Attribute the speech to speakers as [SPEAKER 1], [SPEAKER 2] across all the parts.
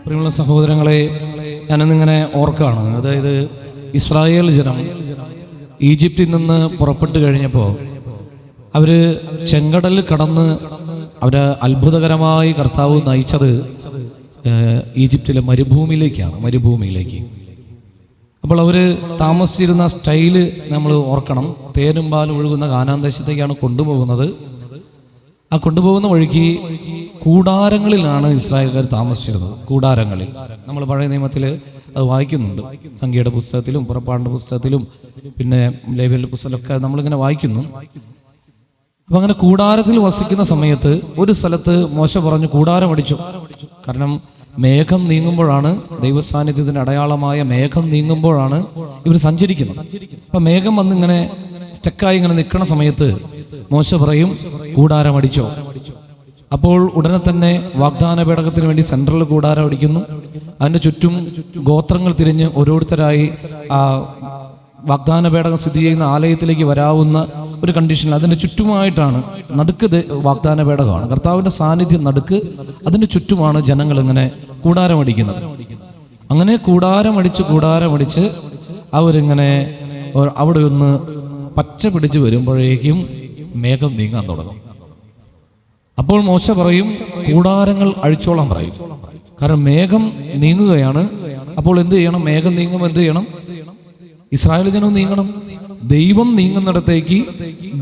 [SPEAKER 1] പ്രിയമുള്ള സഹോദരങ്ങളെ, ഞാനിന്നിങ്ങനെ ഓർക്കാണ്. അതായത് ഇസ്രായേൽ ജനം ഈജിപ്തിൽ നിന്ന് പുറപ്പെട്ടു കഴിഞ്ഞപ്പോൾ അവർ ചെങ്കടൽ കടന്ന് അത്ഭുതകരമായി കർത്താവ് നയിച്ചത് ഈജിപ്തിലെ മരുഭൂമിയിലേക്ക്. അപ്പോൾ അവർ താമസിച്ചിരുന്ന സ്റ്റൈല് നമ്മൾ ഓർക്കണം. തേനും പാലും ഒഴുകുന്ന കാനാൻ ദേശത്തേക്കാണ് കൊണ്ടുപോകുന്നത്. ആ കൊണ്ടുപോകുന്ന വഴിക്ക് കൂടാരങ്ങളിലാണ് ഇസ്രായേൽക്കാർ താമസിച്ചിരുന്നത്. കൂടാരങ്ങളിൽ നമ്മൾ പഴയ നിയമത്തിൽ അത് വായിക്കുന്നുണ്ട്. സംഖ്യയുടെ പുസ്തകത്തിലും പുറപ്പാടിന്റെ പുസ്തകത്തിലും പിന്നെ ലേവ്യരുടെ പുസ്തകത്തിലൊക്കെ നമ്മളിങ്ങനെ വായിക്കുന്നു. അപ്പൊ അങ്ങനെ കൂടാരത്തിൽ വസിക്കുന്ന സമയത്ത് ഒരു സ്ഥലത്ത് മോശ പറഞ്ഞു കൂടാരം അടിച്ചു. കാരണം മേഘം നീങ്ങുമ്പോഴാണ്, ദൈവസാന്നിധ്യത്തിന്റെ അടയാളമായ മേഘം നീങ്ങുമ്പോഴാണ് ഇവർ സഞ്ചരിക്കുന്നത്. അപ്പൊ മേഘം വന്നിങ്ങനെ സ്റ്റക്കായി ഇങ്ങനെ നിൽക്കുന്ന സമയത്ത് മോശ പറയും കൂടാരം അടിച്ചോ. അപ്പോൾ ഉടനെ തന്നെ വാഗ്ദാന പേടകത്തിന് വേണ്ടി സെൻട്രൽ കൂടാരം അടിക്കുന്നു. അതിന്റെ ചുറ്റും ഗോത്രങ്ങൾ തിരിഞ്ഞ് ഓരോരുത്തരായി ആ വാഗ്ദാന പേടകം സ്ഥിതി ചെയ്യുന്ന ആലയത്തിലേക്ക് വരാവുന്ന ഒരു കണ്ടീഷനിൽ അതിന്റെ ചുറ്റുമായിട്ടാണ്, നടുക്ക് വാഗ്ദാന പേടകമാണ്, കർത്താവിന്റെ സാന്നിധ്യം നടുക്ക്, അതിന്റെ ചുറ്റുമാണ് ജനങ്ങൾ ഇങ്ങനെ കൂടാരം അടിക്കുന്നത്. അങ്ങനെ കൂടാരം അടിച്ച് അവരിങ്ങനെ അവിടെ ഒന്ന് പച്ച പിടിച്ച് വരുമ്പോഴേക്കും മേഘം നീങ്ങാൻ തുടങ്ങും. അപ്പോൾ മോശ പറയും കൂടാരങ്ങൾ അഴിച്ചോളാൻ പറയും. കാരണം മേഘം നീങ്ങുകയാണ്. അപ്പോൾ എന്ത് ചെയ്യണം? മേഘം നീങ്ങുമ്പോൾ എന്ത് ചെയ്യണം? ഇസ്രായേൽ ജനവും നീങ്ങണം. ദൈവം നീങ്ങുന്നിടത്തേക്ക്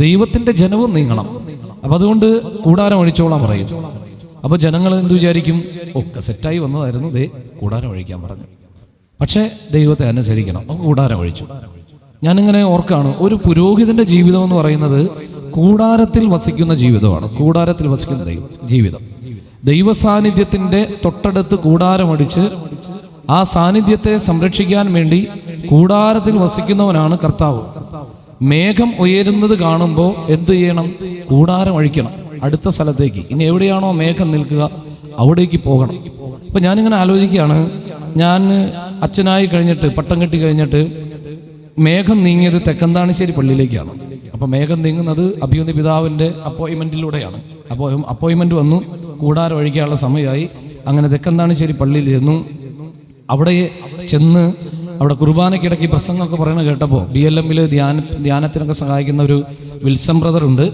[SPEAKER 1] ദൈവത്തിന്റെ ജനവും നീങ്ങണം. അപ്പൊ അതുകൊണ്ട് കൂടാരം അഴിച്ചോളാൻ പറയും. അപ്പൊ ജനങ്ങൾ എന്ത് വിചാരിക്കും? ഒക്കെ സെറ്റായി വന്നതായിരുന്നു, ദേ കൂടാരം അഴിക്കാൻ പറഞ്ഞു. പക്ഷെ ദൈവത്തെ അനുസരിക്കണം. അപ്പൊ കൂടാരം അഴിച്ചു. ഞാനിങ്ങനെ ഓർക്കാണ്, ഒരു പുരോഹിതന്റെ ജീവിതം എന്ന് പറയുന്നത് കൂടാരത്തിൽ വസിക്കുന്ന ജീവിതമാണ്. കൂടാരത്തിൽ വസിക്കുന്ന ജീവിതം. ദൈവസാന്നിധ്യത്തിന്റെ തൊട്ടടുത്ത് കൂടാരമടിച്ച് ആ സാന്നിധ്യത്തെ സംരക്ഷിക്കാൻ വേണ്ടി കൂടാരത്തിൽ വസിക്കുന്നവനാണ് കർത്താവ്. മേഘം ഉയരുന്നത് കാണുമ്പോൾ എന്ത് ചെയ്യണം? കൂടാരം അഴിക്കണം അടുത്ത സ്ഥലത്തേക്ക്. ഇനി എവിടെയാണോ മേഘം നിൽക്കുക അവിടേക്ക് പോകണം. അപ്പൊ ഞാനിങ്ങനെ ആലോചിക്കുകയാണ്, ഞാൻ അച്ഛനായി കഴിഞ്ഞിട്ട്, പട്ടം കെട്ടി കഴിഞ്ഞിട്ട് മേഘം നീങ്ങിയത് തെക്കന്താണിശ്ശേരി പള്ളിയിലേക്കാണ്. അപ്പൊ മേഘം നീങ്ങുന്നത് അഭിമന്യ പിതാവിന്റെ അപ്പോയിന്റ്മെന്റിലൂടെയാണ്. അപ്പോൾ അപ്പോയിന്റ്മെന്റ് വന്നു, കൂടാരം ഒഴിക്കാനുള്ള സമയമായി. അങ്ങനെ തെക്കന്താണിശ്ശേരി പള്ളിയിൽ ചെന്നു. അവിടെ ചെന്ന് അവിടെ കുർബാനയ്ക്കിടയ്ക്ക് പ്രസംഗമൊക്കെ പറയുന്നത് കേട്ടപ്പോൾ BLM ധ്യാനത്തിനൊക്കെ സഹായിക്കുന്ന ഒരു വിൽസം ബ്രദർ ഉണ്ട്.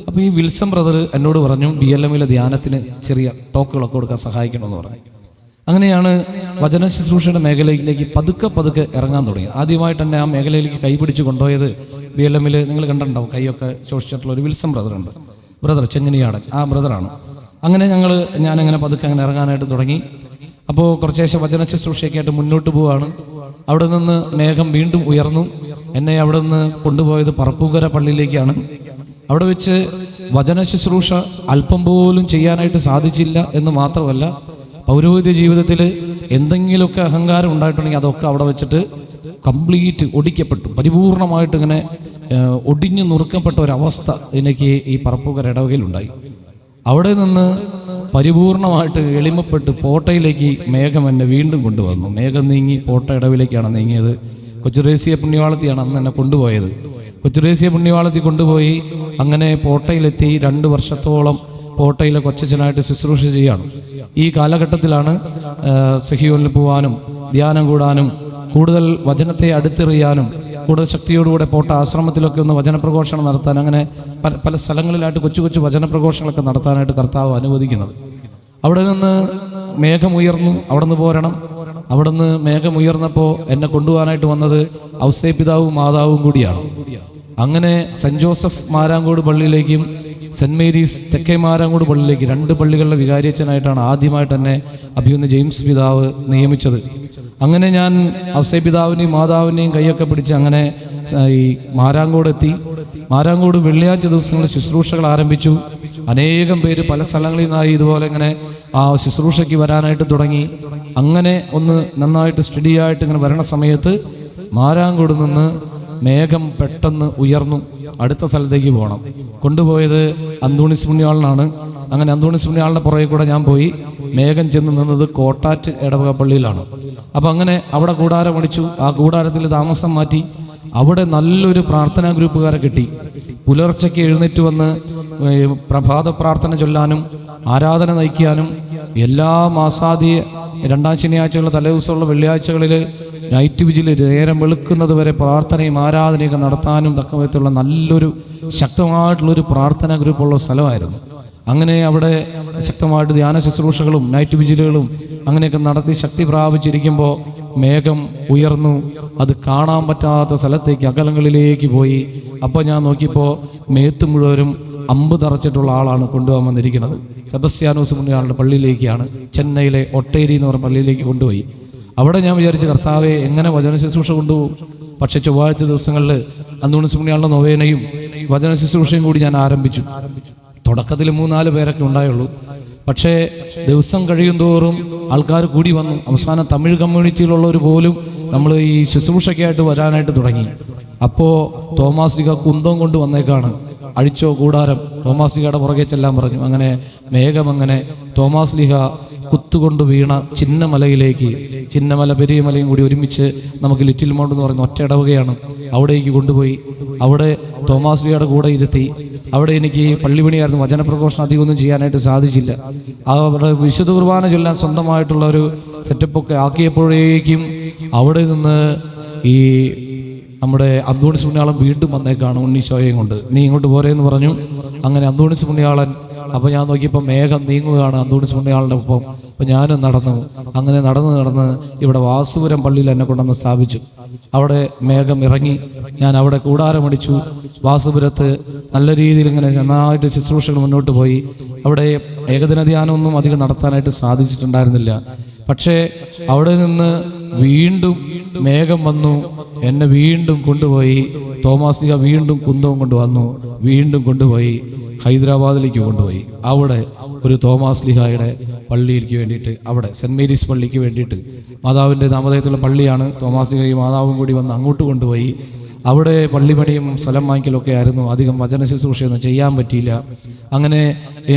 [SPEAKER 1] അപ്പൊ ഈ വിൽസം ബ്രദർ എന്നോട് പറഞ്ഞു BLM ധ്യാനത്തിന് ചെറിയ ടോക്കുകളൊക്കെ കൊടുക്കാൻ സഹായിക്കണമെന്ന് പറഞ്ഞു. അങ്ങനെയാണ് വചന ശുശ്രൂഷയുടെ മേഖലയിലേക്ക് പതുക്കെ ഇറങ്ങാൻ തുടങ്ങി. ആദ്യമായിട്ട് തന്നെ ആ മേഖലയിലേക്ക് കൈപിടിച്ച് കൊണ്ടുപോയത് BLM നിങ്ങൾ കണ്ടിട്ടുണ്ടാവും, കൈയൊക്കെ ശോഷിച്ചിട്ടുള്ള ഒരു വിൽസം ബ്രദറുണ്ട്. ബ്രദർ ചെങ്ങനിയാടൻ, ആ ബ്രദറാണ്. അങ്ങനെ ഞാനങ്ങനെ പതുക്കെ അങ്ങനെ ഇറങ്ങാനായിട്ട് തുടങ്ങി. അപ്പോൾ കുറച്ചേശം വചന ശുശ്രൂഷയൊക്കെ ആയിട്ട് മുന്നോട്ട് പോവാണ്. അവിടെ നിന്ന് മേഘം വീണ്ടും ഉയർന്നു. എന്നെ അവിടെ നിന്ന് കൊണ്ടുപോയത് പറപ്പൂക്കര പള്ളിയിലേക്കാണ്. അവിടെ വെച്ച് വചന ശുശ്രൂഷ അല്പം പോലും ചെയ്യാനായിട്ട് സാധിച്ചില്ല എന്ന് മാത്രമല്ല, പൗരോഹിത്യ ജീവിതത്തിൽ എന്തെങ്കിലുമൊക്കെ അഹങ്കാരം ഉണ്ടായിട്ടുണ്ടെങ്കിൽ അതൊക്കെ അവിടെ വെച്ചിട്ട് കംപ്ലീറ്റ് ഒടിക്കപ്പെട്ടു. പരിപൂർണമായിട്ട് ഇങ്ങനെ ഒടിഞ്ഞു നുറുക്കപ്പെട്ട ഒരവസ്ഥ എനിക്ക് ഈ പറപ്പൂക്കര ഇടവകയിലുണ്ടായി. അവിടെ നിന്ന് പരിപൂർണമായിട്ട് എളിമപ്പെട്ട് പോട്ടയിലേക്ക് മേഘം എന്നെ വീണ്ടും കൊണ്ടുവന്നു. മേഘം നീങ്ങി പോട്ട ഇടവിലേക്കാണ് നീങ്ങിയത്. കൊച്ചുറേസ്യ പുണ്യവാളത്തിയാണ് അന്ന് എന്നെ കൊണ്ടുപോയത്. കൊച്ചുറേസ്യ പുണ്യവാളത്തിൽ കൊണ്ടുപോയി അങ്ങനെ പോട്ടയിലെത്തി 2 വർഷത്തോളം പോട്ടയിലെ കൊച്ചച്ഛനായിട്ട് ശുശ്രൂഷ ചെയ്യാണ്. ഈ കാലഘട്ടത്തിലാണ് സഹിയോനിൽ പോവാനും ധ്യാനം കൂടാനും കൂടുതൽ വചനത്തെ അടുത്തെറിയാനും കൂടുതൽ ശക്തിയോടുകൂടെ പോട്ട ആശ്രമത്തിലൊക്കെ ഒന്ന് വചനപ്രഘോഷണം നടത്താൻ, അങ്ങനെ പല സ്ഥലങ്ങളിലായിട്ട് കൊച്ചു വചനപ്രഘോഷങ്ങളൊക്കെ നടത്താനായിട്ട് കർത്താവ് അനുവദിക്കുന്നത്. അവിടെ നിന്ന് മേഘം ഉയർന്നു, അവിടെ നിന്ന് പോരണം. അവിടെ നിന്ന് മേഘം ഉയർന്നപ്പോൾ എന്നെ കൊണ്ടുപോകാനായിട്ട് വന്നത് ഔസേ പിതാവും മാതാവും കൂടിയാണ്. അങ്ങനെ സെന്റ് ജോസഫ് മാരാങ്കോട് പള്ളിയിലേക്കും സെന്റ് മേരീസ് തെക്കേ മാരാങ്കോട് പള്ളിയിലേക്ക് 2 പള്ളികളുടെ വികാരിയച്ഛനായിട്ടാണ് ആദ്യമായിട്ട് തന്നെ അഭിമന്യ ജെയിംസ് പിതാവ് നിയമിച്ചത്. അങ്ങനെ ഞാൻ ഔസേ പിതാവിനെയും മാതാവിനെയും കൈയൊക്കെ പിടിച്ച് അങ്ങനെ ഈ മാരാങ്കോട് എത്തി. മാരാങ്കോട് വെള്ളിയാഴ്ച ദിവസങ്ങളിൽ ശുശ്രൂഷകൾ ആരംഭിച്ചു. അനേകം പേര് പല സ്ഥലങ്ങളിൽ നിന്നായി ഇതുപോലെ ഇങ്ങനെ ആ ശുശ്രൂഷയ്ക്ക് വരാനായിട്ട് തുടങ്ങി. അങ്ങനെ ഒന്ന് നന്നായിട്ട് സ്റ്റഡിയായിട്ട് ഇങ്ങനെ വരണ സമയത്ത് മാരാങ്കോട് നിന്ന് മേഘം പെട്ടെന്ന് ഉയർന്നു. അടുത്ത സ്ഥലത്തേക്ക് പോകണം. കൊണ്ടുപോയത് അന്തോണീസ് പുണ്യാളനാണ്. അങ്ങനെ അന്തോണീസ് പുണ്യാളിന്റെ പുറകെ കൂടെ ഞാൻ പോയി. മേഘം ചെന്ന് നിന്നത് കോട്ടാറ്റ് ഇടവക പള്ളിയിലാണ്. അപ്പൊ അങ്ങനെ അവിടെ കൂടാരം അടിച്ചു. ആ കൂടാരത്തിൽ താമസം മാറ്റി. അവിടെ നല്ലൊരു പ്രാർത്ഥനാ ഗ്രൂപ്പുകാരെ കിട്ടി. പുലർച്ചയ്ക്ക് എഴുന്നേറ്റ് വന്ന് പ്രഭാത പ്രാർത്ഥന ചൊല്ലാനും ആരാധന നയിക്കാനും എല്ലാ മാസാദി രണ്ടാം ശനിയാഴ്ചകളുടെ തലേദിവസമുള്ള വെള്ളിയാഴ്ചകളിൽ നൈറ്റ് വിജിൽ നേരം വെളുക്കുന്നത് വരെ പ്രാർത്ഥനയും ആരാധനയൊക്കെ നടത്താനും തക്ക വിധത്തിലുള്ള നല്ലൊരു ശക്തമായിട്ടുള്ളൊരു പ്രാർത്ഥനാ ഗ്രൂപ്പുള്ള സ്ഥലമായിരുന്നു. അങ്ങനെ അവിടെ ശക്തമായിട്ട് ധ്യാന ശുശ്രൂഷകളും നൈറ്റ് വിജിലുകളും അങ്ങനെയൊക്കെ നടത്തി ശക്തി പ്രാപിച്ചിരിക്കുമ്പോൾ മേഘം ഉയർന്നു. അത് കാണാൻ പറ്റാത്ത സ്ഥലത്തേക്ക് അകലങ്ങളിലേക്ക് പോയി. അപ്പോൾ ഞാൻ നോക്കിയപ്പോൾ മേത്ത് മുഴുവനും അമ്പ് തറച്ചിട്ടുള്ള ആളാണ് കൊണ്ടുപോകാൻ വന്നിരിക്കുന്നത്. സെബസ്ത്യാനോസ് പുണ്യാളുടെ പള്ളിയിലേക്കാണ്, ചെന്നൈയിലെ ഒട്ടേരി എന്ന് പറഞ്ഞ പള്ളിയിലേക്ക് കൊണ്ടുപോയി. അവിടെ ഞാൻ വിചാരിച്ചു, കർത്താവെ എങ്ങനെ വചന ശുശ്രൂഷ കൊണ്ടുപോകും? പക്ഷെ ചൊവ്വാഴ്ച ദിവസങ്ങളിൽ അന്തോണീസ് പുണ്യാളുടെ നൊവേനയും വചന ശുശ്രൂഷയും കൂടി ഞാൻ ആരംഭിച്ചു. തുടക്കത്തിൽ 3-4 പേരൊക്കെ ഉണ്ടായുള്ളൂ. പക്ഷേ ദിവസം കഴിയും തോറും ആൾക്കാർ കൂടി വന്നു. അവസാനം തമിഴ് കമ്മ്യൂണിറ്റിയിലുള്ളവർ പോലും നമ്മൾ ഈ ശുശ്രൂഷയ്ക്കായിട്ട് വരാനായിട്ട് തുടങ്ങി. അപ്പോൾ തോമാസ് ലീഗ കുന്തം കൊണ്ട് വന്നേക്കാണ്. അഴിച്ചോ കൂടാരം, തോമാസ് ലീഗയുടെ പുറകെ ചെല്ലാൻ പറഞ്ഞു. അങ്ങനെ മേഘം അങ്ങനെ തോമാസ് ലീഗ കുത്തുകൊണ്ട് വീണ ചിന്നമലയിലേക്ക്, ചിന്നമല പെരിയ മലയും കൂടി ഒരുമിച്ച് നമുക്ക് ലിറ്റിൽ മൗണ്ട് എന്ന് പറയുന്ന ഒറ്റ ഇടവകയാണ്, അവിടേക്ക് കൊണ്ടുപോയി. അവിടെ തോമാസ് ലീഗയുടെ കൂടെ ഇരുത്തി. അവിടെ എനിക്ക് പള്ളിപണിയായിരുന്നു, വചനപ്രഘോഷണം അധികമൊന്നും ചെയ്യാനായിട്ട് സാധിച്ചില്ല. അവിടെ വിശുദ്ധ കുർബാന ചൊല്ലാൻ സ്വന്തമായിട്ടുള്ള ഒരു സെറ്റപ്പൊക്കെ ആക്കിയപ്പോഴേക്കും അവിടെ നിന്ന് ഈ നമ്മുടെ അന്തോണീസ് പുണ്യാളൻ വീണ്ടും വന്നേക്കാണ് ഉണ്ണീശോയെയും കൊണ്ട്. നീ ഇങ്ങോട്ട് പോരേന്ന് പറഞ്ഞു. അങ്ങനെ അന്തോണീസ് പുണ്യാളൻ, അപ്പോൾ ഞാൻ നോക്കിയപ്പോൾ മേഘം നീങ്ങുകയാണ് അന്തോണീസ് പുണ്യാളൻ്റെ ഒപ്പം. അപ്പോൾ ഞാനും നടന്നു. അങ്ങനെ നടന്ന് ഇവിടെ വാസുപുരം പള്ളിയിൽ എന്നെ കൊണ്ടുവന്ന് സ്ഥാപിച്ചു. അവിടെ മേഘം ഇറങ്ങി. ഞാൻ അവിടെ കൂടാരമടിച്ചു. വാസുപുരത്ത് നല്ല രീതിയിൽ ഇങ്ങനെ നന്നായിട്ട് ശുശ്രൂഷകൾ മുന്നോട്ട് പോയി. അവിടെ ഏകദിന ധ്യാനമൊന്നും അധികം നടത്താനായിട്ട് സാധിച്ചിട്ടുണ്ടായിരുന്നില്ല. പക്ഷേ അവിടെ നിന്ന് വീണ്ടും മേഘം വന്നു, എന്നെ വീണ്ടും കൊണ്ടുപോയി. തോമാസ് ലീഗ വീണ്ടും കുന്തവും കൊണ്ടുവന്നു, വീണ്ടും കൊണ്ടുപോയി ഹൈദരാബാദിലേക്ക് കൊണ്ടുപോയി. അവിടെ ഒരു തോമാസ് ലീഗയുടെ പള്ളിയിലേക്ക് വേണ്ടിയിട്ട്, അവിടെ സെൻറ് മേരീസ് പള്ളിക്ക് വേണ്ടിയിട്ട്, മാതാവിൻ്റെ നാമധേയത്തിലുള്ള പള്ളിയാണ്. തോമാസ് ലീഗയും മാതാവും കൂടി വന്ന് അങ്ങോട്ട് കൊണ്ടുപോയി. അവിടെ പള്ളിപണിയും സ്ഥലം വാങ്ങിക്കലൊക്കെ ആയിരുന്നു. അധികം വചന ശുശ്രൂഷയൊന്നും ചെയ്യാൻ പറ്റിയില്ല. അങ്ങനെ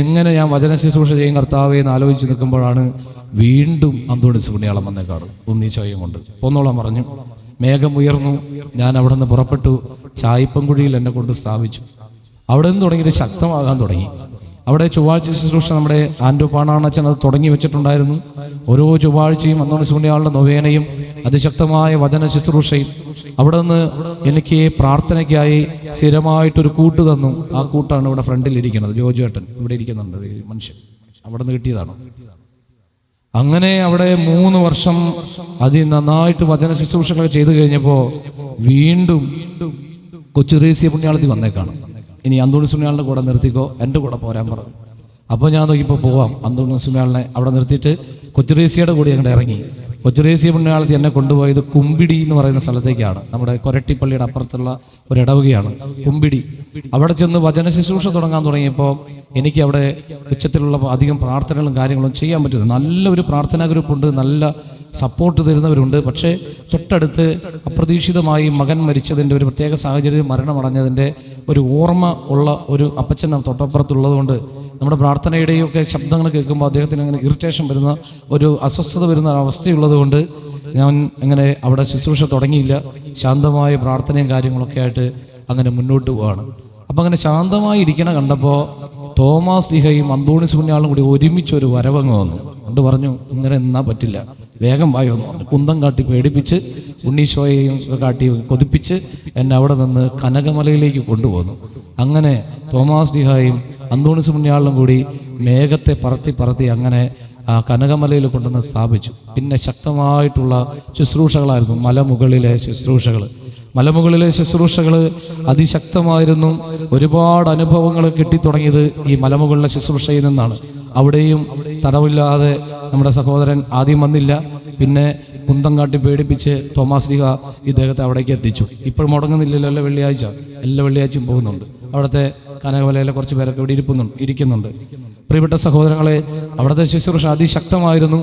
[SPEAKER 1] എങ്ങനെ ഞാൻ വചന ശുശ്രൂഷ ചെയ്യും കർത്താവേ എന്ന് ആലോചിച്ച് നിൽക്കുമ്പോഴാണ് വീണ്ടും അന്തോണീസ് പുണ്യാളൻ വന്നേക്കാട് ഉണ്ണീശോയും കൊണ്ട്. പോന്നോളാൻ പറഞ്ഞു. മേഘം ഉയർന്നു. ഞാൻ അവിടെ നിന്ന് പുറപ്പെട്ടു. ചായപ്പൻകുഴിയിൽ എന്നെ കൊണ്ട് സ്ഥാപിച്ചു. അവിടെ നിന്ന് തുടങ്ങിയിട്ട് ശക്തമാകാൻ തുടങ്ങി. അവിടെ ചൊവ്വാഴ്ച ശുശ്രൂഷ നമ്മുടെ ആൻഡോ പാണാണച്ചൻ അത് തുടങ്ങി വെച്ചിട്ടുണ്ടായിരുന്നു. ഓരോ ചൊവ്വാഴ്ചയും അന്തോണീസ് പുണ്യാളന്റെ നൊവേനയും അതിശക്തമായ വചന ശുശ്രൂഷയും. അവിടെ നിന്ന് എനിക്ക് പ്രാർത്ഥനയ്ക്കായി സ്ഥിരമായിട്ടൊരു കൂട്ട് തന്നു. ആ കൂട്ടാണ് ഇവിടെ ഫ്രണ്ടിൽ ഇരിക്കുന്നത്. ജോജുവേട്ടൻ ഇവിടെ ഇരിക്കുന്നുണ്ട്, മനുഷ്യൻ അവിടെ നിന്ന് കിട്ടിയതാണ്. അങ്ങനെ അവിടെ 3 വർഷം നന്നായിട്ട് വചന ശുശ്രൂഷകൾ ചെയ്തു കഴിഞ്ഞപ്പോൾ വീണ്ടും കൊച്ചുറേസ്യ പുണ്യാളത്തിൽ വന്നേക്കാണ്. ഇനി അന്തോണീസ് പുണ്യാളന്റെ കൂടെ നിർത്തിക്കോ, എൻ്റെ കൂടെ പോരാൻ പറഞ്ഞു. അപ്പോൾ ഞാൻ നോക്കിയപ്പോൾ പോവാം. അന്തോണീസ് പുണ്യാളനെ അവിടെ നിർത്തിയിട്ട് കൊച്ചുറേസ്യയുടെ കൂടി അങ്ങോട്ട് ഇറങ്ങി. കൊച്ചുറേസ്യ പുണ്യാളത്തിൽ എന്നെ കൊണ്ടുപോയത് കുമ്പിടി എന്ന് പറയുന്ന സ്ഥലത്തേക്കാണ്. നമ്മുടെ കൊരട്ടിപ്പള്ളിയുടെ അപ്പുറത്തുള്ള ഒരു ഇടവകയാണ് കുമ്പിടി. അവിടെ ചെന്ന് വചന ശുശ്രൂഷ തുടങ്ങാൻ തുടങ്ങിയപ്പോൾ എനിക്ക് അവിടെ ഉച്ചത്തിലുള്ള അധികം പ്രാർത്ഥനകളും കാര്യങ്ങളും ചെയ്യാൻ പറ്റുന്നു. നല്ലൊരു പ്രാർത്ഥനാ ഗ്രൂപ്പുണ്ട്, നല്ല സപ്പോർട്ട് തരുന്നവരുണ്ട്. പക്ഷേ തൊട്ടടുത്ത് അപ്രതീക്ഷിതമായി മകൻ മരിച്ചതിൻ്റെ ഒരു പ്രത്യേക സാഹചര്യം, മരണമടഞ്ഞതിൻ്റെ ഒരു ഓർമ്മ ഉള്ള ഒരു അപ്പച്ചൻ തൊട്ടപ്പുറത്തുള്ളത് കൊണ്ട് നമ്മുടെ പ്രാർത്ഥനയുടെയൊക്കെ ശബ്ദങ്ങൾ കേൾക്കുമ്പോൾ അദ്ദേഹത്തിന് അങ്ങനെ ഇറിറ്റേഷൻ വരുന്ന ഒരു അസ്വസ്ഥത വരുന്ന അവസ്ഥയുള്ളത് കൊണ്ട് ഞാൻ അങ്ങനെ അവിടെ ശുശ്രൂഷ തുടങ്ങിയില്ല. ശാന്തമായ പ്രാർത്ഥനയും കാര്യങ്ങളൊക്കെ ആയിട്ട് അങ്ങനെ മുന്നോട്ട് പോവാണ്. അപ്പം അങ്ങനെ ശാന്തമായി ഇരിക്കണ കണ്ടപ്പോൾ തോമാസ് ലീഗയും അന്തോണീസ് പുണ്യാളും കൂടി ഒരുമിച്ച് ഒരു വരവങ്ങ് വന്നു. കൊണ്ട് പറഞ്ഞു, ഇങ്ങനെ നിന്നാൽ പറ്റില്ല, വേഗം വായൊന്നു പറഞ്ഞു. കുന്തം കാട്ടി പേടിപ്പിച്ച് ഉണ്ണീശോയെയും കാട്ടി കൊതിപ്പിച്ച് എന്നെ അവിടെ നിന്ന് കനകമലയിലേക്ക് കൊണ്ടുപോന്നു. അങ്ങനെ തോമാസ് ലീഗയും അന്തോണീസ് പുണ്യാളും കൂടി മേഘത്തെ പറത്തി അങ്ങനെ ആ കനകമലയിൽ കൊണ്ടുവന്ന് സ്ഥാപിച്ചു. പിന്നെ ശക്തമായിട്ടുള്ള ശുശ്രൂഷകളായിരുന്നു മലമുകളിലെ ശുശ്രൂഷകൾ. മലമുകളിലെ ശുശ്രൂഷകൾ അതിശക്തമായിരുന്നു. ഒരുപാട് അനുഭവങ്ങൾ കിട്ടിത്തുടങ്ങിയത് ഈ മലമുകളിലെ ശുശ്രൂഷയിൽ നിന്നാണ്. അവിടെയും തടവില്ലാതെ നമ്മുടെ സഹോദരൻ ആദ്യം വന്നില്ല, പിന്നെ കുന്തം കാട്ടി പേടിപ്പിച്ച് തോമാസ് ലീഗ ഇദ്ദേഹത്തെ അവിടേക്ക് എത്തിച്ചു. ഇപ്പോൾ മുടങ്ങുന്നില്ലല്ലോ, എല്ലാ വെള്ളിയാഴ്ച എല്ലാ വെള്ളിയാഴ്ചയും പോകുന്നുണ്ട്. അവിടുത്തെ കനകമലയിലെ കുറച്ച് പേരൊക്കെ ഇവിടെ ഇരിക്കുന്നുണ്ട്. പ്രിയപ്പെട്ട സഹോദരങ്ങളെ, അവിടുത്തെ ശുശ്രൂഷ അതിശക്തമായിരുന്നു.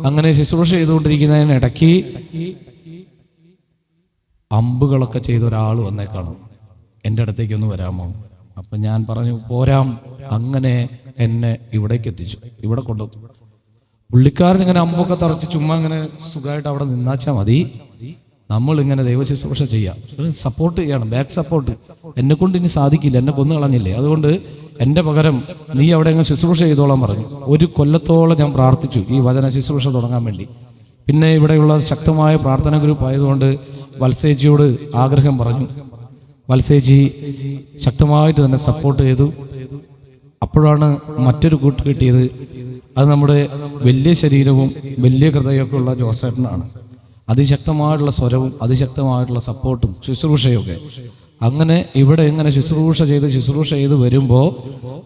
[SPEAKER 1] അങ്ങനെ ശുശ്രൂഷ ചെയ്തുകൊണ്ടിരിക്കുന്നതിനിടയ്ക്ക് അമ്പുകളൊക്കെ ചെയ്ത ഒരാൾ വന്നേക്കാണും, എൻ്റെ അടുത്തേക്കൊന്ന് വരാമോ? അപ്പം ഞാൻ പറഞ്ഞു പോരാം. അങ്ങനെ എന്നെ ഇവിടേക്ക് എത്തിച്ചു, ഇവിടെ കൊണ്ടുവന്നു. പുള്ളിക്കാരൻ ഇങ്ങനെ അമ്പൊക്കെ തറച്ച് ചുമ്മാ ഇങ്ങനെ സുഖമായിട്ട് അവിടെ നിന്നാച്ചാൽ മതി. നമ്മൾ ഇങ്ങനെ ദൈവ ശുശ്രൂഷ ചെയ്യാം, സപ്പോർട്ട് ചെയ്യണം, ബാക്ക് സപ്പോർട്ട്. എന്നെ കൊണ്ട് ഇനി സാധിക്കില്ല, എന്നെ കൊന്നു കളഞ്ഞില്ലേ. അതുകൊണ്ട് എൻ്റെ പകരം നീ അവിടെ അങ്ങ് ശുശ്രൂഷ ചെയ്തോളാൻ പറഞ്ഞു. 1 കൊല്ലത്തോളം ഞാൻ പ്രാർത്ഥിച്ചു ഈ വചന ശുശ്രൂഷ തുടങ്ങാൻ വേണ്ടി. പിന്നെ ഇവിടെയുള്ള ശക്തമായ പ്രാർത്ഥന ഗ്രൂപ്പ് ആയതുകൊണ്ട് വത്സേജിയോട് ആഗ്രഹം പറഞ്ഞു. വത്സേജി ശക്തമായിട്ട് തന്നെ സപ്പോർട്ട് ചെയ്തു. അപ്പോഴാണ് മറ്റൊരു കൂട്ട് കിട്ടിയത്. അത് നമ്മുടെ വലിയ ശരീരവും വലിയ ഹൃദയമൊക്കെ ഉള്ള ജോസേട്ടനാണ്. അതിശക്തമായിട്ടുള്ള സ്വരവും അതിശക്തമായിട്ടുള്ള സപ്പോർട്ടും ശുശ്രൂഷയൊക്കെ. അങ്ങനെ ഇവിടെ ഇങ്ങനെ ശുശ്രൂഷ ചെയ്ത് വരുമ്പോൾ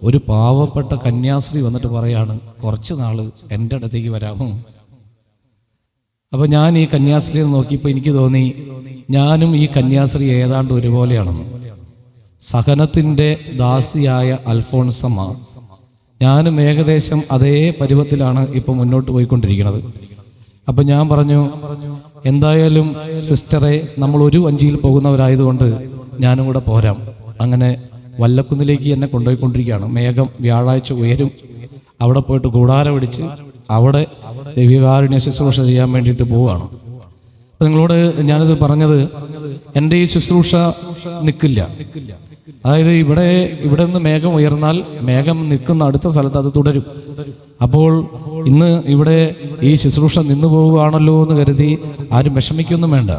[SPEAKER 1] ഒരു പാവപ്പെട്ട കന്യാസ്ത്രീ വന്നിട്ട് പറയാണ്, കുറച്ച് നാള് എൻ്റെ അടുത്തേക്ക് വരാമോ? അപ്പൊ ഞാൻ ഈ കന്യാസ്ത്രീയെ നോക്കിയപ്പോൾ എനിക്ക് തോന്നി ഞാനും ഈ കന്യാസ്ത്രീ ഏതാണ്ട് ഒരുപോലെയാണെന്ന്. സഹനത്തിൻ്റെ ദാസിയായ അൽഫോൺസമ്മ, ഞാനും ഏകദേശം അതേ പരുവത്തിലാണ് ഇപ്പം മുന്നോട്ട് പോയിക്കൊണ്ടിരിക്കുന്നത്. അപ്പം ഞാൻ പറഞ്ഞു, എന്തായാലും സിസ്റ്ററെ, നമ്മൾ ഒരു വഞ്ചിയിൽ പോകുന്നവരായതുകൊണ്ട് ഞാനും കൂടെ പോരാം. അങ്ങനെ വല്ലക്കുന്നിലേക്ക് എന്നെ കൊണ്ടുപോയിക്കൊണ്ടിരിക്കുകയാണ്. മേഘം വ്യാഴാഴ്ച ഉയരും. അവിടെ പോയിട്ട് കൂടാരം പിടിച്ച് അവിടെ ദിവ്യകാരുണ്യ ശുശ്രൂഷ ചെയ്യാൻ വേണ്ടിയിട്ട് പോവുകയാണ്. അപ്പം നിങ്ങളോട് ഞാനിത് പറഞ്ഞത്, എൻ്റെ ഈ ശുശ്രൂഷ നിൽക്കില്ല. അതായത് ഇവിടെ നിന്ന് മേഘം ഉയർന്നാൽ മേഘം നിൽക്കുന്ന അടുത്ത സ്ഥലത്ത് അത് തുടരും. അപ്പോൾ ഇന്ന് ഇവിടെ ഈ ശുശ്രൂഷ നിന്നു പോവുകയാണല്ലോ എന്ന് കരുതി ആരും വിഷമിക്കൊന്നും വേണ്ട.